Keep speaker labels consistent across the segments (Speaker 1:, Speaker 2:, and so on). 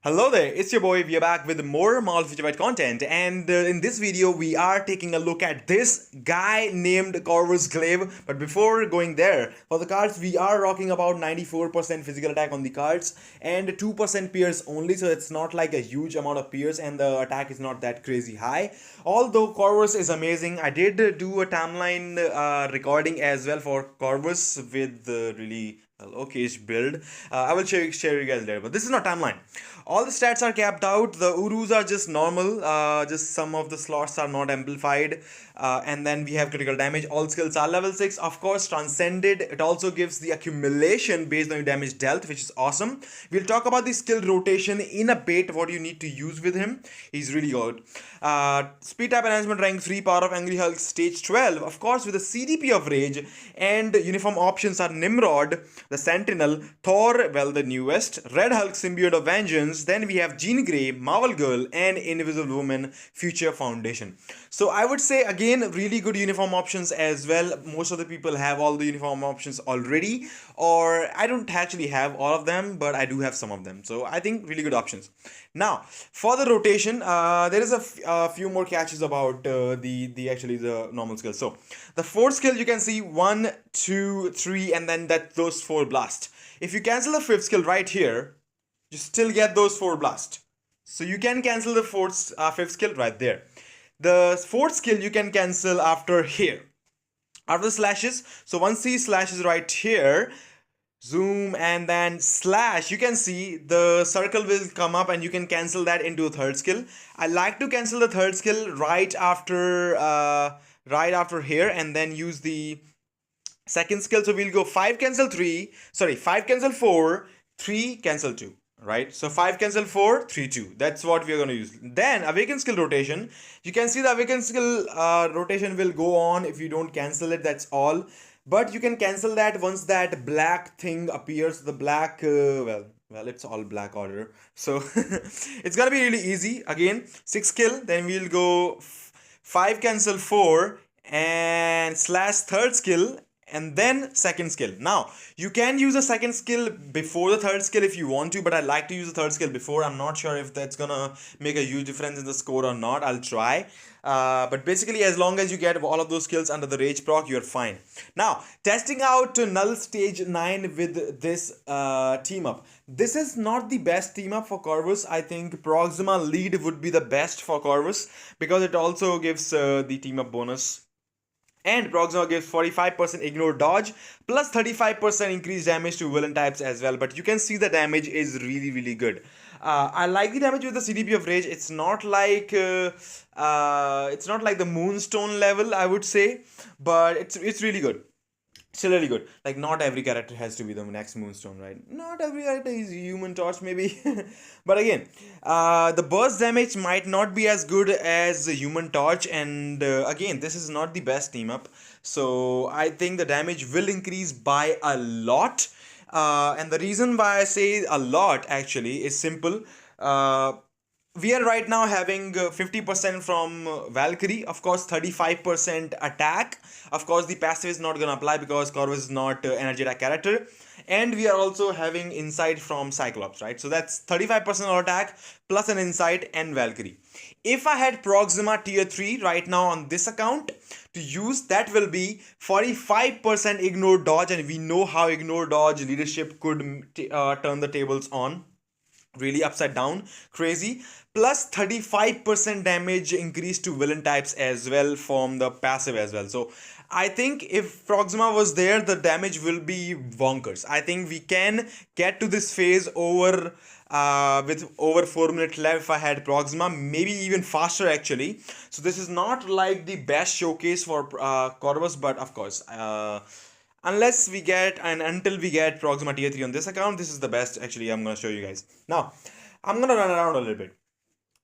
Speaker 1: Hello there, it's your boy. We are back with more Malfuture content, and in this video, we are taking a look at this guy named Corvus Glaive. But before going there, for the cards, we are rocking about 94% physical attack on the cards and 2% pierce only, so it's not like a huge amount of pierce, and the attack is not that crazy high. Although Corvus is amazing, I did do a timeline recording as well for Corvus with the really okayish build. I will share you guys later, but this is not timeline. All the stats are capped out. The Urus are just normal. Just some of the slots are not amplified. And then we have critical damage. All skills are level 6. Of course, Transcended. It also gives the accumulation based on your damage dealt, which is awesome. We'll talk about the skill rotation in a bit, what you need to use with him. He's really good. Speed type enhancement rank 3, power of Angry Hulk stage 12. Of course, with the CDP of Rage, and uniform options are Nimrod, the Sentinel, Thor, well, the newest, Red Hulk symbiote of Vengeance. Then we have Jean Grey, Marvel Girl, and Invisible Woman Future Foundation. So I would say again, really good uniform options as well. Most of the people have all the uniform options already, or I don't actually have all of them, but I do have some of them. So I think really good options. Now for the rotation, there is a few more catches about the normal skill. So the fourth skill, you can see 1, 2, 3, and then those 4 blast. If you cancel the fifth skill right here, you still get those 4 blast. So you can cancel the fifth skill right there. The fourth skill you can cancel after here, after the slashes. So once he slashes right here, zoom and then slash, you can see the circle will come up and you can cancel that into a third skill. I like to cancel the third skill right after here, and then use the second skill. So we'll go 5 cancel 4, 3 cancel 2. Right, so 5 cancel 4, 3 2. That's what we are going to use. Then awaken skill rotation. You can see the awaken skill rotation will go on if you don't cancel it. That's all. But you can cancel that once that black thing appears. The black well, it's all black order. So it's gonna be really easy. Again, 6 skill. Then we'll go 5 cancel 4 and slash third skill, and then second skill. Now you can use a second skill before the third skill if you want to, but I like to use the third skill before. I'm not sure if that's gonna make a huge difference in the score or not. I'll try, but basically as long as you get all of those skills under the rage proc, you're fine. Now testing out null stage 9 with this team up. This is not the best team up for Corvus. I think Proxima lead would be the best for Corvus because it also gives the team up bonus, and Proxima gives 45% ignore dodge plus 35% increased damage to villain types as well. But you can see the damage is really good. I like the damage with the CDP of Rage. It's not like the Moonstone level, I would say, but it's really good. Still really good. Like, not every character has to be the next Moonstone, right? Not every character is Human Torch, maybe. But again, the burst damage might not be as good as the Human Torch, and again, this is not the best team up. So I think the damage will increase by a lot. And the reason why I say a lot actually is simple. We are right now having 50% from Valkyrie, of course 35% attack. Of course the passive is not gonna apply because Corvus is not energy attack character, and we are also having insight from Cyclops, right? So that's 35% attack plus an insight and Valkyrie. If I had Proxima tier 3 right now on this account to use, that will be 45% ignore dodge, and we know how ignore dodge leadership could turn the tables on, really upside down, crazy, plus 35% damage increase to villain types as well from the passive as well. So I think if Proxima was there, the damage will be bonkers. I think we can get to this phase over with over 4 minutes left if I had Proxima, maybe even faster actually. So this is not like the best showcase for Corvus, but of course unless we get and until we get Proxima tier 3 on this account, this is the best actually. I'm gonna show you guys. Now I'm gonna run around a little bit.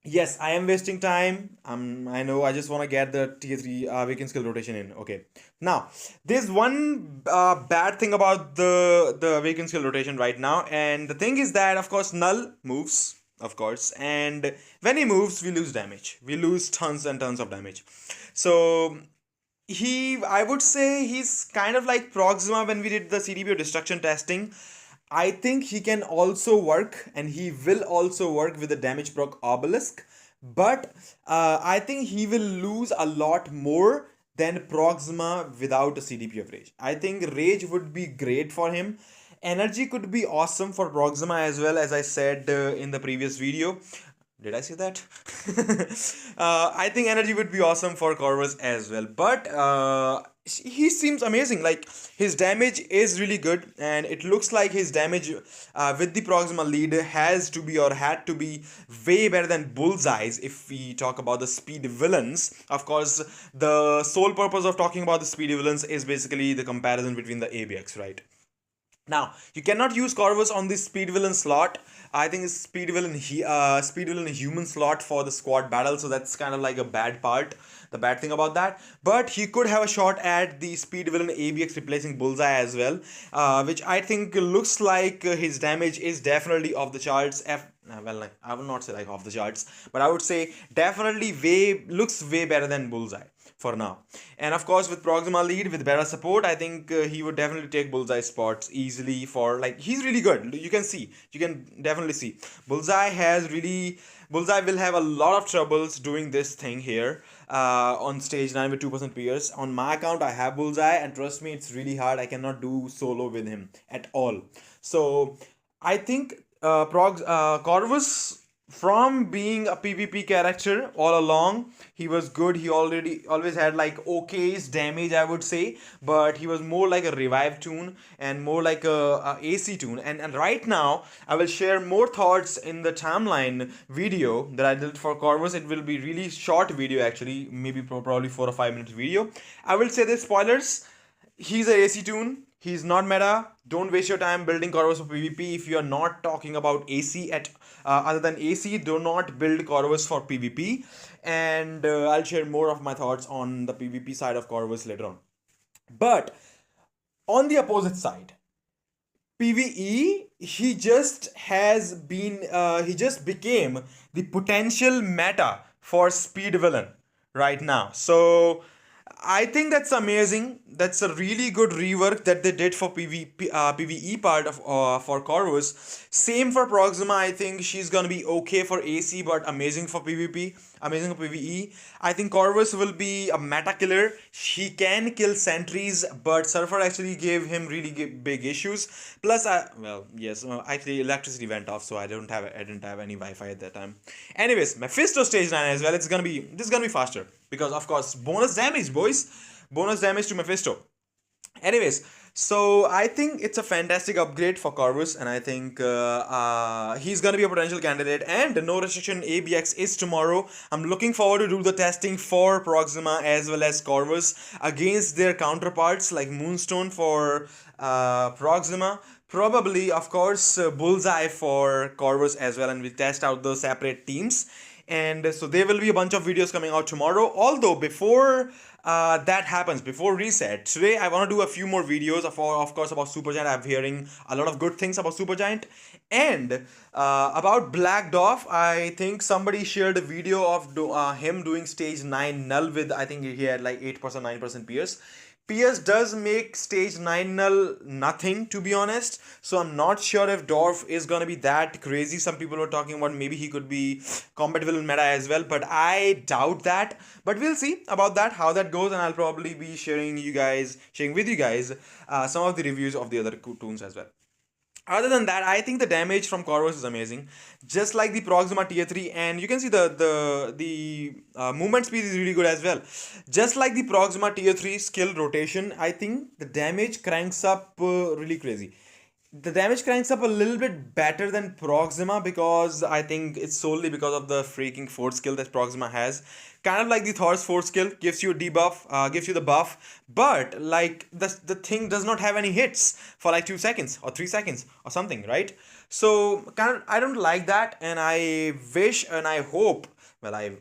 Speaker 1: Yes, I am wasting time. I know. I just want to get the tier 3 weekend skill rotation in. Okay. Now, there's one bad thing about the weekend skill rotation right now, and the thing is that, of course, Null moves, of course, and when he moves, we lose damage. We lose tons and tons of damage. So I would say he's kind of like Proxima when we did the CDP destruction testing. I think he can also work, and he will also work with the damage proc obelisk, but I think he will lose a lot more than Proxima without a CDP of Rage. I think Rage would be great for him. Energy could be awesome for Proxima as well, as I said in the previous video. Did I say that? I think energy would be awesome for Corvus as well, but he seems amazing. Like, his damage is really good, and it looks like his damage with the Proxima lead has to be, or had to be, way better than Bullseye's if we talk about the speed villains. Of course, the sole purpose of talking about the speed villains is basically the comparison between the ABX, right? Now, you cannot use Corvus on the speed villain slot. I think it's speed villain human slot for the squad battle, so that's kind of like a bad part, the bad thing about that. But he could have a shot at the speed villain ABX replacing Bullseye as well, which I think looks like his damage is definitely off the charts. Well, like, I will not say like off the charts, but I would say definitely looks way better than Bullseye for now. And of course, with Proxima lead with better support, I think he would definitely take Bullseye spots easily. For like, he's really good. You can definitely see Bullseye will have a lot of troubles doing this thing here on stage 9 with 2% Pierce. On my account, I have Bullseye, and trust me, it's really hard. I cannot do solo with him at all. So I think Corvus, from being a PvP character all along, he was good. He always had like okay's damage, I would say, but he was more like a revive toon and more like a AC toon. And right now, I will share more thoughts in the timeline video that I did for Corvus. It will be really short video actually, maybe probably 4 or 5 minutes video. I will say this, spoilers. He's a AC toon. He's not meta. Don't waste your time building Corvus for PvP if you are not talking about AC at other than AC. Do not build Corvus for PvP. And I'll share more of my thoughts on the PvP side of Corvus later on. But on the opposite side, PvE, he just became the potential meta for speed villain right now. So I think that's amazing. That's a really good rework that they did for PvE part of for Corvus. Same for Proxima. I think she's gonna be okay for AC, but amazing for PvP, amazing for PvE. I think Corvus will be a meta killer. He can kill sentries, but Surfer actually gave him really big issues. Plus, actually electricity went off, so I didn't have any Wi-Fi at that time. Anyways, Mephisto stage 9 as well. This is gonna be faster because of course bonus damage, boys. Bonus damage to Mephisto. Anyways, so I think it's a fantastic upgrade for Corvus, and I think he's gonna be a potential candidate. And no restriction ABX is tomorrow. I'm looking forward to do the testing for Proxima as well as Corvus against their counterparts like Moonstone for Proxima. Probably, of course, Bullseye for Corvus as well, and we'll test out the separate teams. And so there will be a bunch of videos coming out tomorrow. Although before that happens, before reset, today I want to do a few more videos of course about Supergiant. I'm hearing a lot of good things about Supergiant. And about Black Dwarf, I think somebody shared a video of him doing stage 9 null with, I think he had like 8% 9% Pierce. Pierce does make stage 9 null nothing, to be honest. So I'm not sure if Dwarf is gonna be that crazy. Some people were talking about maybe he could be combat villain meta as well, but I doubt that. But we'll see about that, how that goes, and I'll probably be sharing with you guys some of the reviews of the other toons as well. Other than that, I think the damage from Corvus is amazing. Just like the Proxima tier 3, and you can see the movement speed is really good as well. Just like the Proxima tier 3 skill rotation, I think the damage cranks up really crazy. The damage cranks up a little bit better than Proxima because I think it's solely because of the freaking force skill that Proxima has. Kind of like the Thor's force skill, gives you a debuff, gives you the buff, but like the thing does not have any hits for like 2 seconds or 3 seconds or something, right? So I don't like that, and I wish and I hope, well, I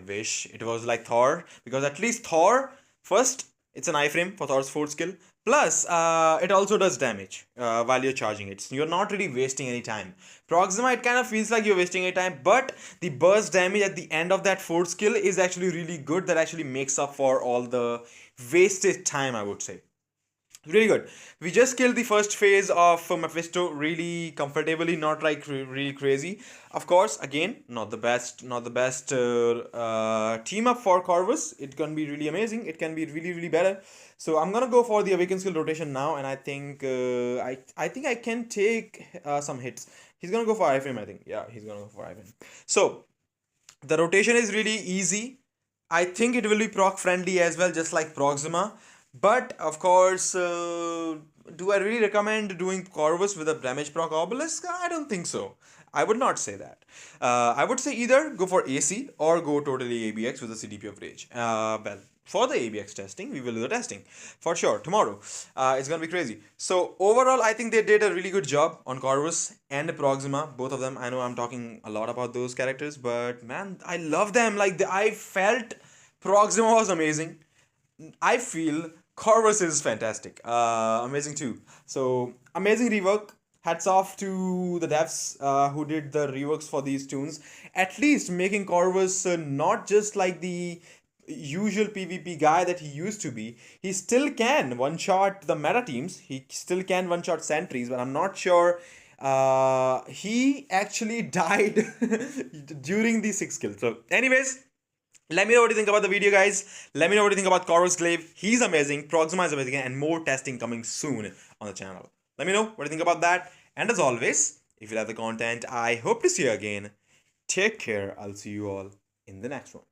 Speaker 1: wish it was like Thor, because at least Thor, first, it's an iframe for Thor's force skill. Plus, it also does damage while you're charging it. So you're not really wasting any time. Proxima, it kind of feels like you're wasting any time, but the burst damage at the end of that force skill is actually really good. That actually makes up for all the wasted time, I would say. Really good. We just killed the first phase of Mephisto really comfortably, not like really crazy. Of course, again, not the best team up for Corvus. It can be really amazing. It can be really better. So I'm gonna go for the Awaken skill rotation now, and I think I think I can take some hits. He's gonna go for iframe. I think, yeah, he's gonna go for iframe. So the rotation is really easy. I think it will be proc friendly as well, just like Proxima. But of course, do I really recommend doing Corvus with a damage proc obelisk? I don't think so. I would not say that. I would say either go for AC or go totally ABX with a CDP of Rage. Well, for the ABX testing, we will do the testing for sure tomorrow. It's gonna be crazy. So overall, I think they did a really good job on Corvus and Proxima, both of them. I know I'm talking a lot about those characters, but man, I love them. Like I felt Proxima was amazing. I feel Corvus is fantastic. Amazing too. So amazing rework. Hats off to the devs who did the reworks for these tunes. At least making Corvus not just like the usual PvP guy that he used to be. He still can one shot the meta teams. He still can one shot sentries, but I'm not sure. He actually died during the 6 kills. So, anyways. Let me know what you think about the video, guys. Let me know what you think about Corvus Glaive. He's amazing. Proxima is amazing. And more testing coming soon on the channel. Let me know what you think about that. And as always, if you like the content, I hope to see you again. Take care. I'll see you all in the next one.